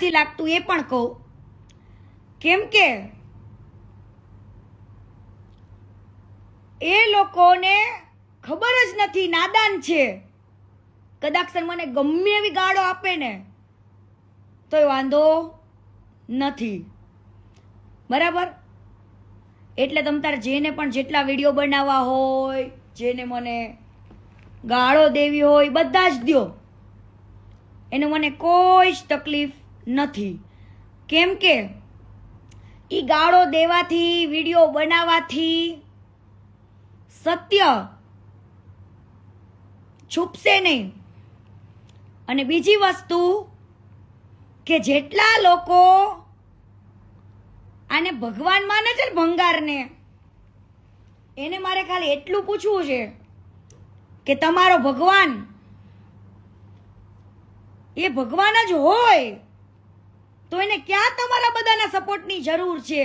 નથી લાગતું એ પણ કહું, કેમ કે એ લોકોને ખબર જ નથી, નાદાન છે. કદાચ મને ગમે એવી ગાળો આપે ને તોય વાંધો નથી, બરાબર? એટલે તમ તારે જેને પણ જેટલા વિડીયો બનાવવા હોય, જેને મને ગાળો દેવી હોય, બધા જ દ્યો, એને મને કોઈ જ તકલીફ નથી. કેમ કે ઈ ગાળો દેવાથી, વિડીયો બનાવવાથી સત્ય છુપશે નહીં. અને બીજી વસ્તુ કે જેટલા લોકો આને ભગવાન માને છે ને, ભંગારને, એને મારે ખાલી એટલું પૂછવું છે કે તમારો ભગવાન એ ભગવાન જ હોય તો એને ક્યાં તમારા બધાના સપોર્ટની જરૂર છે?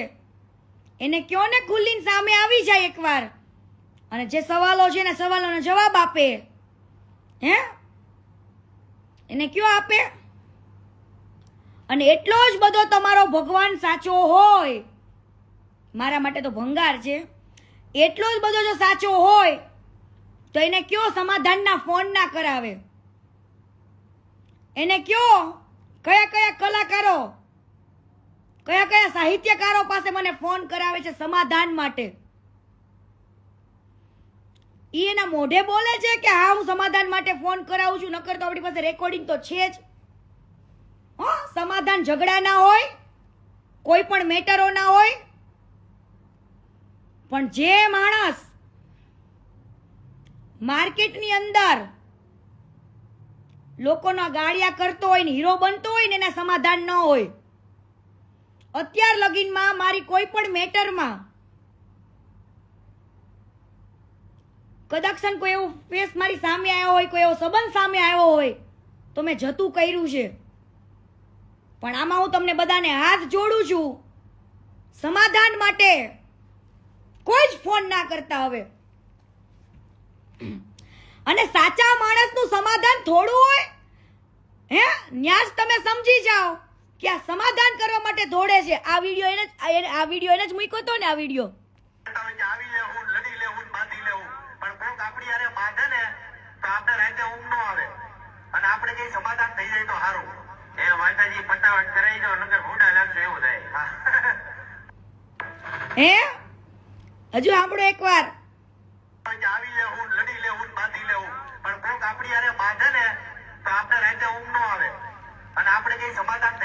એને કયો ને ખુલ્લીને સામે આવી જાય એકવાર, અને જે સવાલો છે એના સવાલોનો જવાબ આપે. હે, એને કયો આપે? અને એટલો જ બધો તમારો ભગવાન સાચો હોય, મારા માટે તો ભંગાર છે, એટલો જ બધો જો સાચો હોય તો એને કયો સમાધાનના ફોન ના કરાવે? એને કયો કયા કયા કલાકારો, કયા કયા સાહિત્યકારો પાસે મને ફોન કરાવે છે સમાધાન માટે? ઈ એના મોઢે બોલે છે કે હા હું સમાધાન માટે ફોન કરાવું છું, નકર તો આપણી પાસે રેકોર્ડિંગ તો છે જ. સમાધાન ઝઘડા ના હોય, કોઈ પણ મેટરો ના હોય, પણ જે માણસ માર્કેટની અંદર લોકોના ગાળિયા કરતો હોય ને હીરો બનતો હોય ને એના સમાધાન ન હોય. અત્યાર લગીનમાં મારી કોઈ પણ મેટરમાં કદાચ કોઈ એવું ફેસ મારી સામે આવ્યો હોય, કોઈ એવો સંબંધ સામે આવ્યો હોય તો મેં જતું કર્યું છે. પણ આમાં હું તમને બધાને હાથ જોડું છું, સમાધાન માટે કોઈ જ ફોન ના કરતા હવે. અને સાચા માણસનું સમાધાન થોડું હોય, હે, ન્યાસ તમે સમજી જાઓ કે આ સમાધાન કરવા માટે દોડે છે. આ વિડીયો એને જ મૂક્યો હતો ને, આ વિડીયો સમાધાન થઈ જાય તો સારું. એ માતાજી ફટાફટ કરાઈ દો, નકર ભૂડા લાગશે એવું થાય. હે, હજુ આપણો એકવાર આવી લેવું, લડી લેવું, બાંધી લેવું, પણ કોક આપણી યારે બાંધે ને તો આપણે રાતે ઊંઘ ન આવે, અને આપણે કઈ સમાધાન